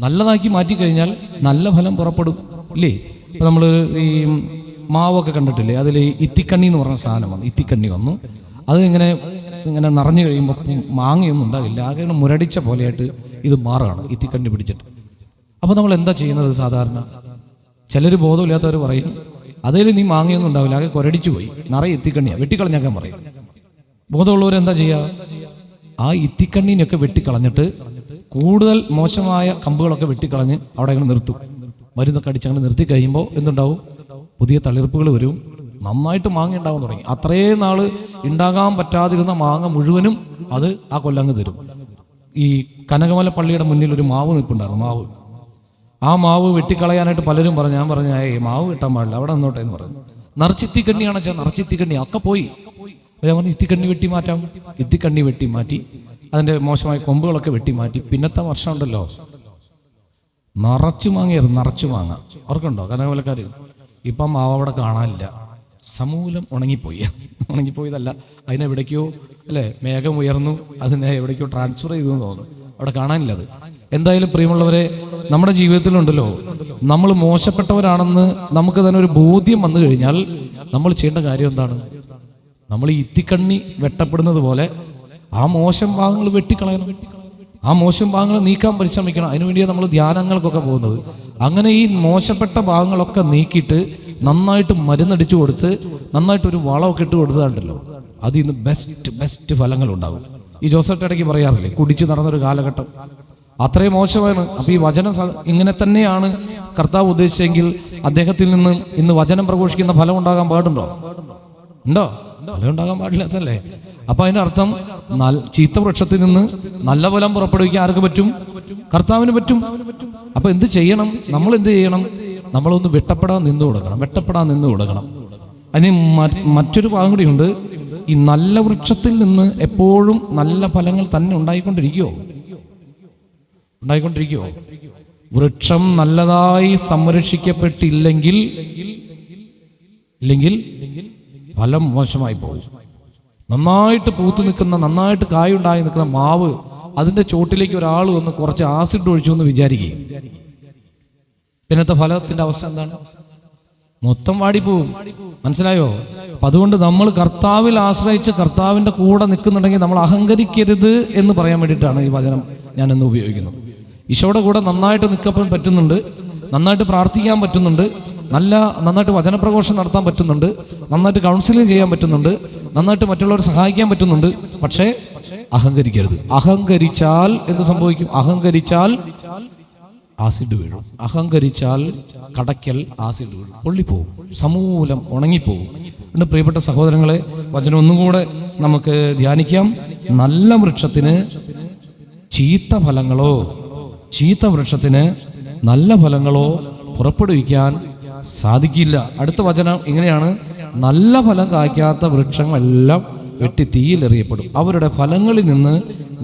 [SPEAKER 1] നല്ലതാക്കി മാറ്റി കഴിഞ്ഞാൽ നല്ല ഫലം പുറപ്പെടും, ഇല്ലേ? ഇപ്പൊ നമ്മൾ ഈ മാവൊക്കെ കണ്ടിട്ടില്ലേ? അതിൽ ഇത്തിക്കണ്ണി എന്ന് പറഞ്ഞ സാധനം വന്നു. ഇത്തിക്കണ്ണി വന്നു. അത് ഇങ്ങനെ നിറഞ്ഞു കഴിയുമ്പോൾ മാങ്ങയൊന്നും ഉണ്ടാകില്ല, ആകെ മുരടിച്ച പോലെയായിട്ട് ഇത് മാറുകയാണ് ഇത്തിക്കണ്ണി പിടിച്ചിട്ട്. അപ്പൊ നമ്മൾ എന്താ ചെയ്യുന്നത്? സാധാരണ ചിലർ ബോധമില്ലാത്തവർ പറയും, അതിൽ നീ മാങ്ങയൊന്നും ഉണ്ടാവില്ല, ആകെ കൊരടിച്ചു പോയി, നിറയെ ഇത്തിക്കണ്ണിയാണ്, വെട്ടിക്കളഞ്ഞാക്കാൻ പറയും. ബോധമുള്ളവർ എന്താ ചെയ്യുക? ആ ഇത്തിക്കണ്ണീനൊക്കെ വെട്ടിക്കളഞ്ഞിട്ട് കൂടുതൽ മോശമായ കമ്പുകളൊക്കെ വെട്ടിക്കളഞ്ഞ് അവിടെ അങ്ങനെ നിർത്തും. മരുന്നൊക്കെ അടിച്ചങ്ങനെ നിർത്തി കഴിയുമ്പോൾ എന്തുണ്ടാവും? പുതിയ തളിർപ്പുകൾ വരും, നന്നായിട്ട് മാങ്ങ ഉണ്ടാവാൻ തുടങ്ങി. അത്രയും നാള് ഉണ്ടാകാൻ പറ്റാതിരുന്ന മാങ്ങ മുഴുവനും അത് ആ കൊല്ലങ്ങ് തരും. ഈ കനകമല പള്ളിയുടെ മുന്നിൽ ഒരു മാവ് നിൽപ്പുണ്ടായിരുന്നു. മാവ്, ആ മാവ് വെട്ടിക്കളയാനായിട്ട് പലരും പറഞ്ഞു. ഞാൻ പറഞ്ഞു, മാവ് വെട്ടാൻ പാടില്ല, അവിടെ നിന്നോട്ടെ എന്ന് പറഞ്ഞു. നിറച്ചിത്തിക്കണ്ണിയാണ് വെച്ചാൽ നിറച്ചിത്തിക്കണ്ണി ഒക്കെ പോയി. ഞാൻ പറഞ്ഞു, ഇത്തിക്കണ്ണി വെട്ടി മാറ്റാം. ഇത്തിക്കണ്ണി വെട്ടി മാറ്റി, അതിന്റെ മോശമായ കൊമ്പുകളൊക്കെ വെട്ടി മാറ്റി. പിന്നത്തെ വർഷം ഉണ്ടല്ലോ, നിറച്ചു മാങ്ങയായിരുന്നു, നിറച്ചു മാങ്ങ. അവർക്കുണ്ടോ കനകമലക്കാർ? ഇപ്പം മാവ് അവിടെ കാണാനില്ല, സമൂലം ഉണങ്ങിപ്പോയി. ഉണങ്ങിപ്പോയതല്ല, അതിനെവിടേക്കോ, അല്ലേ, മേഘം ഉയർന്നു, അതിനെ എവിടേക്കോ ട്രാൻസ്ഫർ ചെയ്തു എന്ന് തോന്നുന്നു, അവിടെ കാണാനില്ല അത്. എന്തായാലും പ്രിയമുള്ളവരെ, നമ്മുടെ ജീവിതത്തിലുണ്ടല്ലോ, നമ്മൾ മോശപ്പെട്ടവരാണെന്ന് നമുക്ക് തന്നെ ഒരു ബോധ്യം വന്നു കഴിഞ്ഞാൽ നമ്മൾ ചെയ്യേണ്ട കാര്യം എന്താണ്? നമ്മൾ ഈ ഇത്തിക്കണ്ണി വെട്ടപ്പെടുന്നത് പോലെ ആ മോശം ഭാഗങ്ങൾ വെട്ടിക്കളയണം, ആ മോശം ഭാഗങ്ങൾ നീക്കാൻ പരിശ്രമിക്കണം. അതിനുവേണ്ടിയാണ് നമ്മൾ ധ്യാനങ്ങൾക്കൊക്കെ പോകുന്നത്. അങ്ങനെ ഈ മോശപ്പെട്ട ഭാഗങ്ങളൊക്കെ നീക്കിയിട്ട് നന്നായിട്ട് മരുന്നടിച്ചു കൊടുത്ത് നന്നായിട്ട് ഒരു വളമൊക്കെ ഇട്ട് കൊടുത്തതാണ്ടല്ലോ, അതിൽ നിന്ന് ബെസ്റ്റ് ഫലങ്ങൾ ഉണ്ടാകും. ഈ ജോസഫ് ഇടയ്ക്ക് പറയാറില്ലേ, കുടിച്ച് നടന്നൊരു കാലഘട്ടം അത്രയും മോശമാണ്. അപ്പൊ ഈ വചനം ഇങ്ങനെ തന്നെയാണ് കർത്താവ് ഉദ്ദേശിച്ചെങ്കിൽ അദ്ദേഹത്തിൽ നിന്ന് ഇന്ന് വചനം പ്രഘോഷിക്കുന്ന ഫലം ഉണ്ടാകാൻ പാടുണ്ടോ? ഉണ്ടോ? ഫലം ഉണ്ടാകാൻ പാടില്ലാത്തല്ലേ? അപ്പൊ അതിന്റെ അർത്ഥം ചീത്ത വൃക്ഷത്തിൽ നിന്ന് നല്ല ഫലം പുറപ്പെടുവിക്കാൻ ആർക്ക് പറ്റും? കർത്താവിന് പറ്റും. അപ്പൊ എന്ത് ചെയ്യണം? നമ്മൾ എന്ത് ചെയ്യണം? നമ്മളൊന്ന് വെട്ടപ്പെടാൻ നിന്നു കൊടുക്കണം. അതിന് മറ്റൊരു ഭാഗം കൂടിയുണ്ട്. ഈ നല്ല വൃക്ഷത്തിൽ നിന്ന് എപ്പോഴും നല്ല ഫലങ്ങൾ തന്നെ ഉണ്ടായിക്കൊണ്ടിരിക്കുവോ? വൃക്ഷം നല്ലതായി സംരക്ഷിക്കപ്പെട്ടില്ലെങ്കിൽ ഫലം മോശമായി പോകും. നന്നായിട്ട് പൂത്തു നിൽക്കുന്ന, നന്നായിട്ട് കായുണ്ടായി നിൽക്കുന്ന മാവ്, അതിന്റെ ചോട്ടിലേക്ക് ഒരാൾ വന്ന് കുറച്ച് ആസിഡ് ഒഴിച്ചു എന്ന് വിചാരിക്കുകയും പിന്നത്തെ ഫലത്തിന്റെ അവസ്ഥ എന്താണ്? മൊത്തം വാടിപ്പോവും. മനസ്സിലായോ? അപ്പൊ അതുകൊണ്ട് നമ്മൾ കർത്താവിൽ ആശ്രയിച്ച് കർത്താവിന്റെ കൂടെ നിൽക്കുന്നുണ്ടെങ്കിൽ നമ്മൾ അഹങ്കരിക്കരുത് എന്ന് പറയാൻ വേണ്ടിയിട്ടാണ് ഈ വചനം ഞാൻ ഇന്ന് ഉപയോഗിക്കുന്നത്. ഈശോയുടെ കൂടെ നന്നായിട്ട് നിൽക്കാൻ പറ്റുന്നുണ്ട്, നന്നായിട്ട് പ്രാർത്ഥിക്കാൻ പറ്റുന്നുണ്ട്, നന്നായിട്ട് വചനപ്രഘോഷം നടത്താൻ പറ്റുന്നുണ്ട്, നന്നായിട്ട് കൗൺസിലിംഗ് ചെയ്യാൻ പറ്റുന്നുണ്ട്, നന്നായിട്ട് മറ്റുള്ളവരെ സഹായിക്കാൻ പറ്റുന്നുണ്ട്. പക്ഷേ അഹങ്കരിക്കരുത്. അഹങ്കരിച്ചാൽ എന്ത് സംഭവിക്കും? അഹങ്കരിച്ചാൽ ആസിഡ് വീഴും. അഹങ്കരിച്ചാൽ കടയ്ക്കൽ ആസിഡ് വീഴും, പൊള്ളിപ്പോവും, സമൂലം ഉണങ്ങിപ്പോവും. അതുകൊണ്ട് പ്രിയപ്പെട്ട സഹോദരങ്ങളെ, വചനം ഒന്നും കൂടെ നമുക്ക് ധ്യാനിക്കാം. നല്ല വൃക്ഷത്തിന് ചീത്ത ഫലങ്ങളോ ചീത്ത വൃക്ഷത്തിന് നല്ല ഫലങ്ങളോ പുറപ്പെടുവിക്കാൻ സാധിക്കില്ല. അടുത്ത വചനം ഇങ്ങനെയാണ്: നല്ല ഫലം കായ്ക്കാത്ത വൃക്ഷങ്ങളെല്ലാം വെട്ടി തീയിലെറിയപ്പെടും, അവരുടെ ഫലങ്ങളിൽ നിന്ന്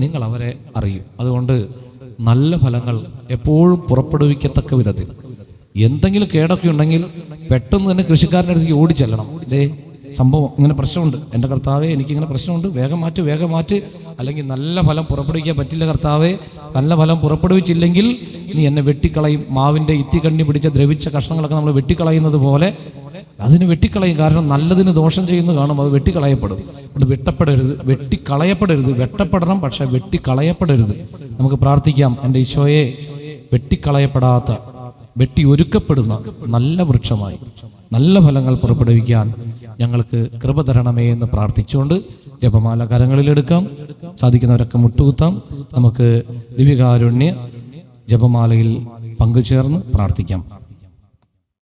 [SPEAKER 1] നിങ്ങൾ അവരെ അറിയും. അതുകൊണ്ട് നല്ല ഫലങ്ങൾ എപ്പോഴും പുറപ്പെടുവിക്കത്തക്ക വിധത്തിൽ എന്തെങ്കിലും കേടൊക്കെ ഉണ്ടെങ്കിൽ പെട്ടെന്ന് തന്നെ കൃഷിക്കാരൻ്റെ അടുത്തേക്ക് ഓടിച്ചെല്ലണം. ഇതേ സംഭവം ഇങ്ങനെ പ്രശ്നമുണ്ട്, എൻ്റെ കർത്താവേ എനിക്കിങ്ങനെ പ്രശ്നമുണ്ട്, വേഗം മാറ്റ്, അല്ലെങ്കിൽ നല്ല ഫലം പുറപ്പെടുവിക്കാൻ പറ്റില്ല കർത്താവേ, നല്ല ഫലം പുറപ്പെടുവിച്ചില്ലെങ്കിൽ നീ എന്നെ വെട്ടിക്കളയും. മാവിൻ്റെ ഇത്തിക്കണ്ണി പിടിച്ച ദ്രവിച്ച കഷ്ണങ്ങളൊക്കെ നമ്മൾ വെട്ടിക്കളയുന്നത് പോലെ അതിന് വെട്ടിക്കളയും. കാരണം നല്ലതിന് ദോഷം ചെയ്യുന്ന കാണും, അത് വെട്ടിക്കളയപ്പെടും. അത് വെട്ടിക്കളയപ്പെടരുത്. വെട്ടപ്പെടണം, പക്ഷെ വെട്ടിക്കളയപ്പെടരുത്. നമുക്ക് പ്രാർത്ഥിക്കാം: എൻ്റെ ഈശോയെ, വെട്ടിക്കളയപ്പെടാത്ത, വെട്ടി ഒരുക്കപ്പെടുന്ന നല്ല വൃക്ഷമായി നല്ല ഫലങ്ങൾ പുറപ്പെടുവിക്കാൻ ഞങ്ങൾക്ക് കൃപ തരണമേ എന്ന് പ്രാർത്ഥിച്ചുകൊണ്ട് ജപമാല കരങ്ങളിലെടുക്കാം. സാധിക്കുന്നവരൊക്കെ മുട്ടുകുത്താം. നമുക്ക് ദിവ്യകാരുണ്യ ജപമാലയിൽ പങ്കുചേർന്ന് പ്രാർത്ഥിക്കാം.